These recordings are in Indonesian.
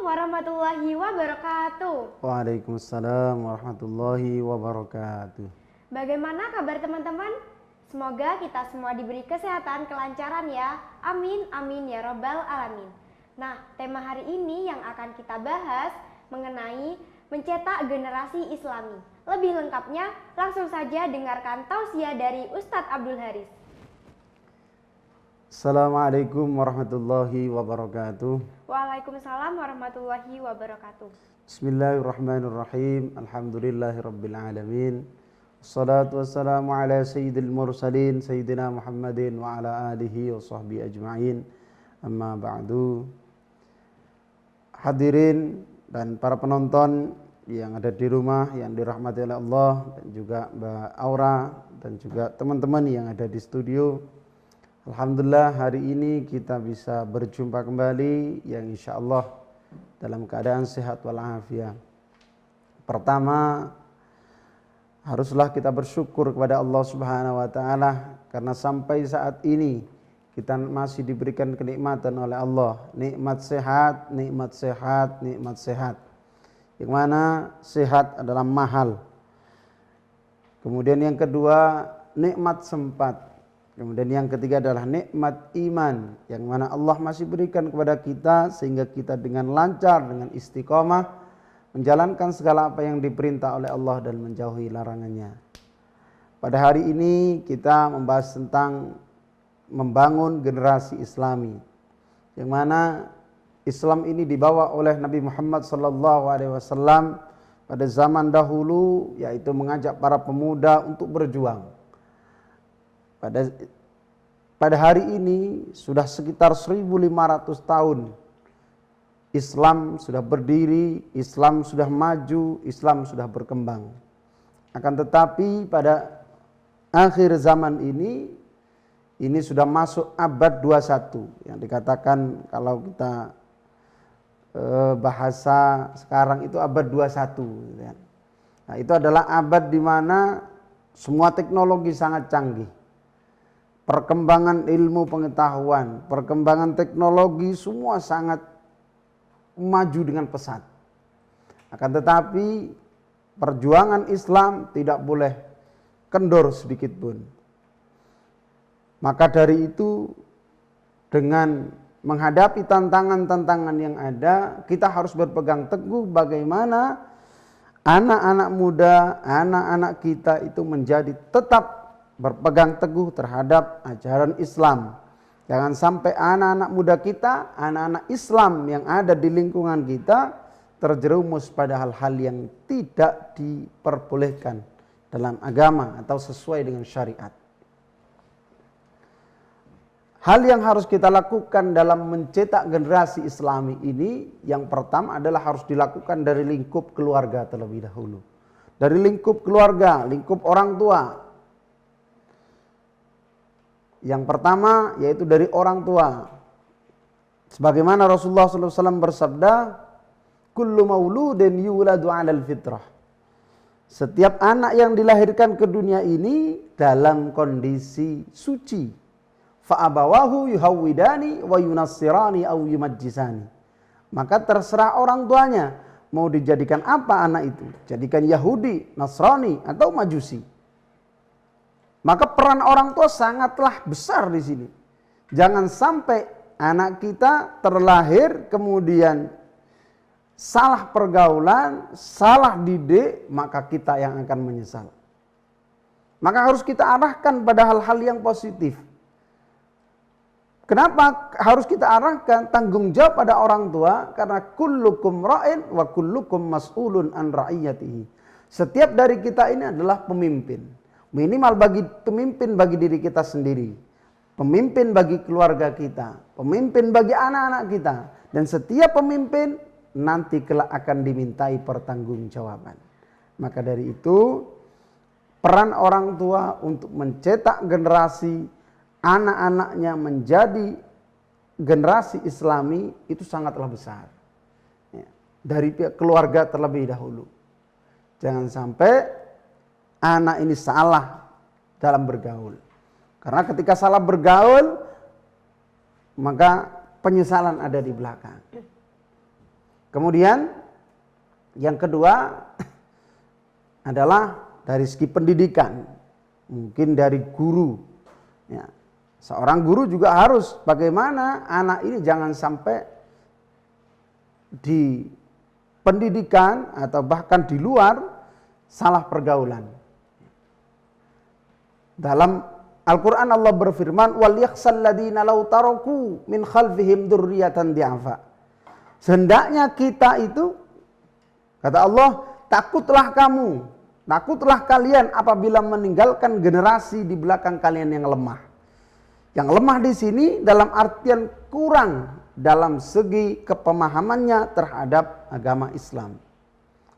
warahmatullahi wabarakatuh. Waalaikumsalam warahmatullahi wabarakatuh. Bagaimana kabar teman-teman? Semoga kita semua diberi kesehatan, kelancaran ya. Amin, amin ya robbal alamin. Nah, tema hari ini yang akan kita bahas mengenai mencetak generasi Islami. Lebih lengkapnya, langsung saja dengarkan tausiah dari Ustadz Abdul Haris. Assalamualaikum warahmatullahi wabarakatuh. Waalaikumsalam warahmatullahi wabarakatuh. Bismillahirrahmanirrahim. Alhamdulillahirabbil alamin. Wassalatu wassalamu ala sayyidil mursalin sayyidina Muhammadin wa ala alihi wa sahbihi ajma'in. Amma ba'du. Hadirin dan para penonton yang ada di rumah yang dirahmati oleh Allah, dan juga Mbak Aura dan juga teman-teman yang ada di studio. Alhamdulillah hari ini kita bisa berjumpa kembali yang insya Allah dalam keadaan sehat walafiat. Pertama, haruslah kita bersyukur kepada Allah Subhanahu wa taala karena sampai saat ini kita masih diberikan kenikmatan oleh Allah, nikmat sehat, nikmat sehat, nikmat sehat. Yang mana sehat adalah mahal. Kemudian yang kedua, nikmat sempat. Kemudian yang ketiga adalah nikmat iman yang mana Allah masih berikan kepada kita sehingga kita dengan lancar, dengan istiqomah menjalankan segala apa yang diperintah oleh Allah dan menjauhi larangannya. Pada hari ini kita membahas tentang membangun generasi Islami, yang mana Islam ini dibawa oleh Nabi Muhammad SAW pada zaman dahulu, yaitu mengajak para pemuda untuk berjuang. Pada hari ini sudah sekitar 1500 tahun Islam sudah berdiri, Islam sudah maju, Islam sudah berkembang. Akan tetapi pada akhir zaman ini sudah masuk abad 21 yang dikatakan kalau kita bahasa sekarang itu abad 21. Nah, itu adalah abad di mana semua teknologi sangat canggih. Perkembangan ilmu pengetahuan, perkembangan teknologi semua sangat maju dengan pesat. Akan tetapi perjuangan Islam tidak boleh kendor sedikit pun. Maka dari itu dengan menghadapi tantangan-tantangan yang ada, kita harus berpegang teguh bagaimana anak-anak muda, anak-anak kita itu menjadi tetap berpegang teguh terhadap ajaran Islam. Jangan sampai anak-anak muda kita, anak-anak Islam yang ada di lingkungan kita terjerumus pada hal-hal yang tidak diperbolehkan dalam agama atau sesuai dengan syariat. Hal yang harus kita lakukan dalam mencetak generasi Islami ini, yang pertama adalah harus dilakukan dari lingkup keluarga terlebih dahulu. Dari lingkup keluarga, lingkup orang tua. Yang pertama yaitu dari orang tua. Sebagaimana Rasulullah SAW bersabda, kullu mauludin yuladu 'alal fitrah. Setiap anak yang dilahirkan ke dunia ini dalam kondisi suci. Fa abawahu yuhawwidani wa yunassirani aw yumajjisani. Maka terserah orang tuanya mau dijadikan apa anak itu, jadikan Yahudi, Nasrani atau Majusi. Maka peran orang tua sangatlah besar di sini. Jangan sampai anak kita terlahir kemudian salah pergaulan, salah didik, maka kita yang akan menyesal. Maka harus kita arahkan pada hal-hal yang positif. Kenapa harus kita arahkan tanggung jawab pada orang tua? Karena kullukum ra'in wa kullukum mas'ulun an ra'iyatihi. Setiap dari kita ini adalah pemimpin. Minimal bagi pemimpin bagi diri kita sendiri, pemimpin bagi keluarga kita, pemimpin bagi anak-anak kita, dan setiap pemimpin nanti kelak akan dimintai pertanggungjawaban. Maka dari itu peran orang tua untuk mencetak generasi anak-anaknya menjadi generasi Islami itu sangatlah besar. Dari pihak keluarga terlebih dahulu. Jangan sampai anak ini salah dalam bergaul. Karena ketika salah bergaul, maka penyesalan ada di belakang. Kemudian yang kedua adalah dari segi pendidikan, mungkin dari guru. Ya. Seorang guru juga harus bagaimana anak ini jangan sampai di pendidikan atau bahkan di luar salah pergaulan. Dalam Al-Quran Allah berfirman, wal yakhsal ladina law taraku min khalfihim dzurriyyatan di'afa. Sehendaknya kita itu, kata Allah, takutlah kalian apabila meninggalkan generasi di belakang kalian yang lemah. Yang lemah di sini dalam artian kurang dalam segi kepemahamannya terhadap agama Islam.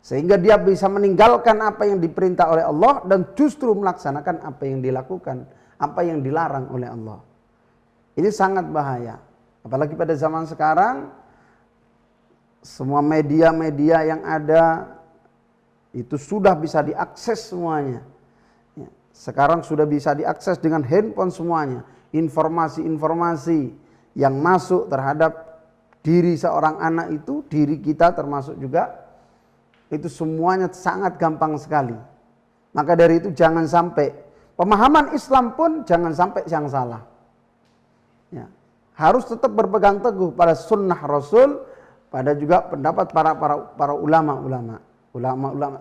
Sehingga dia bisa meninggalkan apa yang diperintah oleh Allah dan justru melaksanakan apa yang dilakukan, apa yang dilarang oleh Allah. Ini sangat bahaya. Apalagi pada zaman sekarang, semua media-media yang ada itu sudah bisa diakses semuanya. Ya, sekarang sudah bisa diakses dengan handphone semuanya. Informasi-informasi yang masuk terhadap diri seorang anak itu, diri kita termasuk juga, itu semuanya sangat gampang sekali. Maka dari itu jangan sampai pemahaman Islam pun jangan sampai yang salah. Ya, harus tetap berpegang teguh pada sunnah Rasul, pada juga pendapat para ulama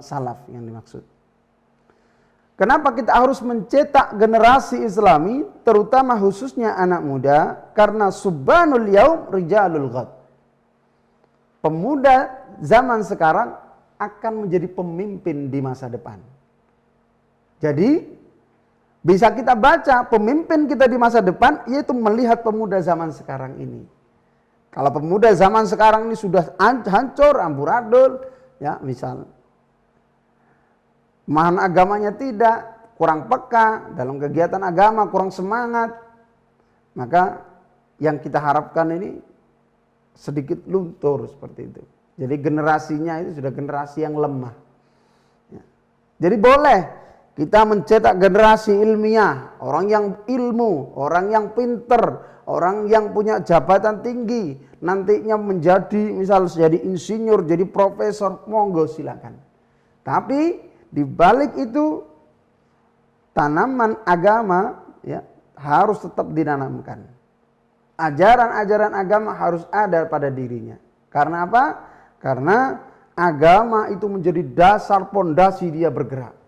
salaf yang dimaksud. Kenapa kita harus mencetak generasi Islami, terutama khususnya anak muda? Karena subbanul yaum rijalul ghad. Pemuda zaman sekarang akan menjadi pemimpin di masa depan. Jadi bisa kita baca pemimpin kita di masa depan yaitu melihat pemuda zaman sekarang ini. Kalau pemuda zaman sekarang ini sudah hancur, amburadul, ya misal pemahaman agamanya tidak, kurang peka dalam kegiatan agama, kurang semangat, maka yang kita harapkan ini sedikit luntur seperti itu. Jadi generasinya itu sudah generasi yang lemah. Ya. Jadi boleh kita mencetak generasi ilmiah, orang yang ilmu, orang yang pinter, orang yang punya jabatan tinggi, nantinya menjadi misal jadi insinyur, jadi profesor, monggo silakan. Tapi di balik itu tanaman agama ya harus tetap ditanamkan. Ajaran-ajaran agama harus ada pada dirinya. Karena apa? Karena agama itu menjadi dasar pondasi dia bergerak.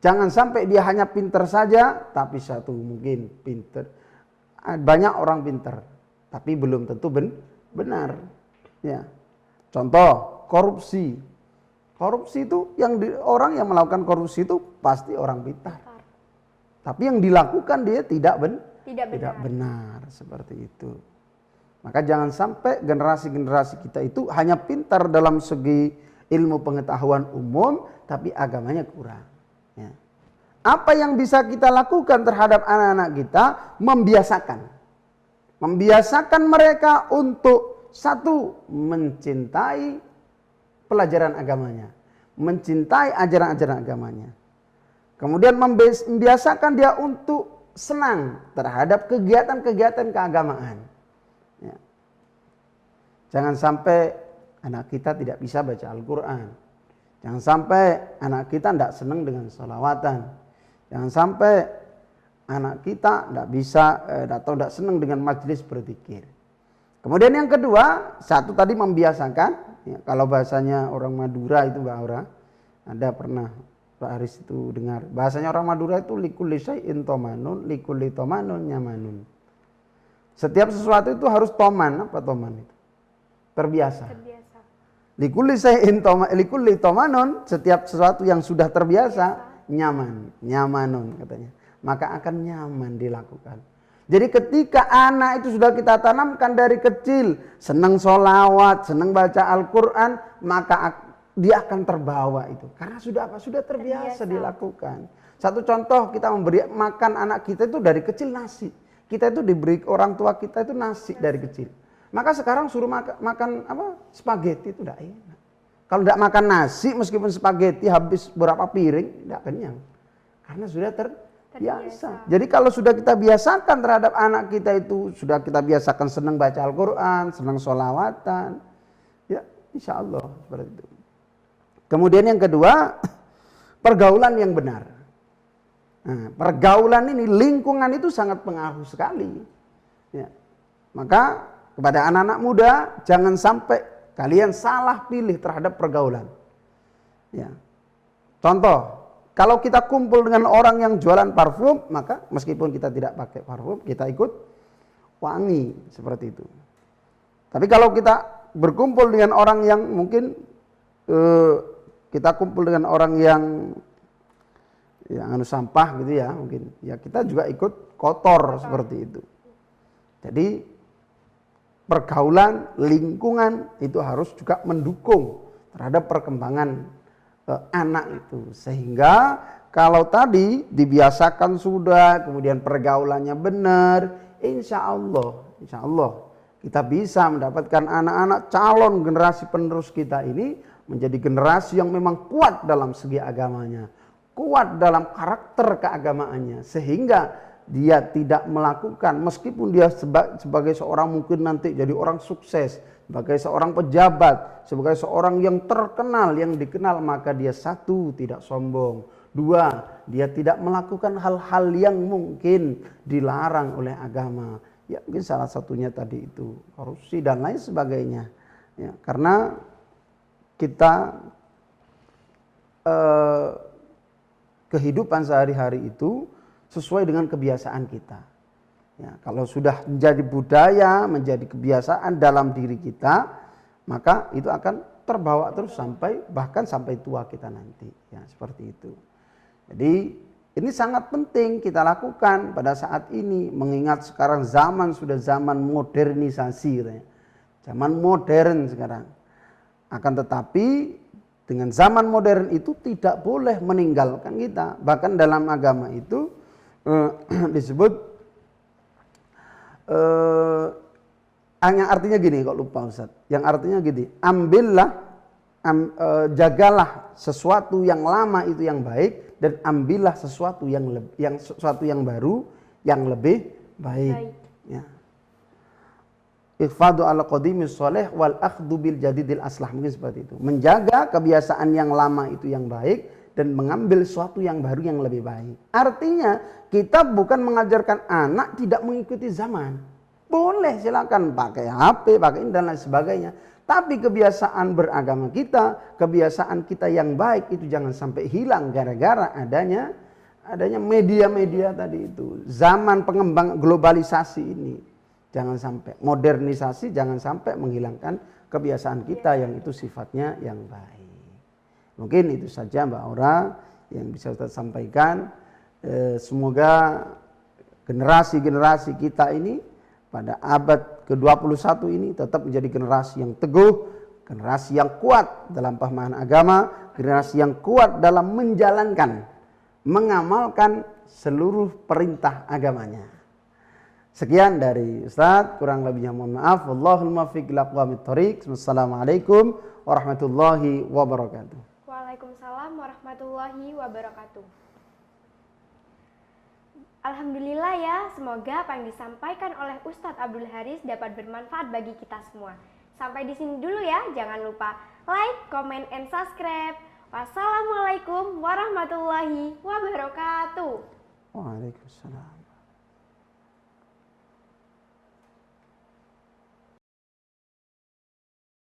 Jangan sampai dia hanya pintar saja, tapi satu mungkin pintar. Banyak orang pintar, tapi belum tentu benar. Ya. Contoh, korupsi. Korupsi itu orang yang melakukan korupsi itu pasti orang pintar. Tapi yang dilakukan dia tidak benar seperti itu. Maka jangan sampai generasi-generasi kita itu hanya pintar dalam segi ilmu pengetahuan umum, tapi agamanya kurang. Ya. Apa yang bisa kita lakukan terhadap anak-anak kita? Membiasakan mereka untuk satu, mencintai pelajaran agamanya, mencintai ajaran-ajaran agamanya. Kemudian membiasakan dia untuk senang terhadap kegiatan-kegiatan keagamaan. Ya. Jangan sampai anak kita tidak bisa baca Al-Quran. Jangan sampai anak kita tidak senang dengan sholawatan. Jangan sampai anak kita tidak bisa atau tidak senang dengan majelis berzikir. Kemudian yang kedua, satu tadi membiasakan. Ya, kalau bahasanya orang Madura itu Mbak Aura, ada pernah Pak Haris itu dengar. Bahasanya orang Madura itu likulli syai'in tomanun, likulli tomanun nyamanun. Setiap sesuatu itu harus toman. Apa toman itu? Terbiasa. Likulli syai'in likulli tomanun, setiap sesuatu yang sudah terbiasa nyamanun katanya. Maka akan nyaman dilakukan. Jadi ketika anak itu sudah kita tanamkan dari kecil, senang sholawat, senang baca Al-Quran, maka dia akan terbawa itu. Karena sudah apa? Sudah terbiasa dilakukan. Satu contoh, kita memberi makan anak kita itu dari kecil nasi. Kita itu diberi orang tua kita itu nasi dari kecil. Maka sekarang suruh makan spaghetti itu tidak enak. Kalau tidak makan nasi meskipun spaghetti habis berapa piring, tidak kenyang. Karena sudah terbiasa. Jadi kalau sudah kita biasakan terhadap anak kita itu, sudah kita biasakan senang baca Al-Quran, senang sholawatan, ya insya Allah seperti itu. Kemudian yang kedua, pergaulan yang benar. Nah, pergaulan ini, lingkungan itu sangat pengaruh sekali. Ya. Maka kepada anak-anak muda, jangan sampai kalian salah pilih terhadap pergaulan. Ya. Contoh, kalau kita kumpul dengan orang yang jualan parfum, maka meskipun kita tidak pakai parfum, kita ikut wangi seperti itu. Tapi kalau kita berkumpul dengan orang yang mungkin kita kumpul dengan orang yang anu sampah gitu ya, mungkin ya kita juga ikut kotor seperti itu. Jadi pergaulan, lingkungan itu harus juga mendukung terhadap perkembangan anak itu, sehingga kalau tadi dibiasakan sudah, kemudian pergaulannya benar, insya Allah kita bisa mendapatkan anak-anak calon generasi penerus kita ini menjadi generasi yang memang kuat dalam segi agamanya, kuat dalam karakter keagamaannya, sehingga dia tidak melakukan, meskipun dia sebagai seorang mungkin nanti jadi orang sukses, sebagai seorang pejabat, sebagai seorang yang terkenal, yang dikenal, maka dia satu, tidak sombong. Dua, dia tidak melakukan hal-hal yang mungkin dilarang oleh agama. Ya mungkin salah satunya tadi itu korupsi dan lain sebagainya. Ya, karena kita kehidupan sehari-hari itu sesuai dengan kebiasaan kita. Ya, kalau sudah menjadi budaya, menjadi kebiasaan dalam diri kita, maka itu akan terbawa terus sampai bahkan sampai tua kita nanti. Ya, seperti itu. Jadi ini sangat penting kita lakukan pada saat ini, mengingat sekarang zaman sudah zaman modernisasi, zaman modern sekarang. Akan tetapi dengan zaman modern itu tidak boleh meninggalkan kita. Bahkan dalam agama itu disebut yang artinya gini, kok lupa Ustaz. Yang artinya gini, jagalah sesuatu yang lama itu yang baik, dan ambillah sesuatu yang baru yang lebih baik. Ya. Ikhfadu ala qadimis sholeh wal akhdhu bil jadidil aslah, mungkin seperti itu. Menjaga kebiasaan yang lama itu yang baik dan mengambil sesuatu yang baru yang lebih baik. Artinya kita bukan mengajarkan anak tidak mengikuti zaman. Boleh, silakan pakai HP, pakai ini dan lain sebagainya. Tapi kebiasaan beragama kita, kebiasaan kita yang baik itu jangan sampai hilang gara-gara adanya media-media tadi itu. Zaman pengembang globalisasi ini. Jangan sampai modernisasi, jangan sampai menghilangkan kebiasaan kita yang itu sifatnya yang baik. Mungkin itu saja Mbak Aura yang bisa Ustaz sampaikan. Semoga generasi-generasi kita ini pada abad ke-21 ini tetap menjadi generasi yang teguh, generasi yang kuat dalam pemahaman agama, generasi yang kuat dalam menjalankan, mengamalkan seluruh perintah agamanya. Sekian dari Ustaz, kurang lebihnya mohon maaf. Wallahul muwaffiq ila aqwamit thoriq. Wassalamualaikum warahmatullahi wabarakatuh. Waalaikumsalam warahmatullahi wabarakatuh. Alhamdulillah ya, semoga apa yang disampaikan oleh Ustadz Abdul Haris dapat bermanfaat bagi kita semua. Sampai di sini dulu ya, jangan lupa like, comment, and subscribe. Wassalamualaikum warahmatullahi wabarakatuh. Waalaikumsalam.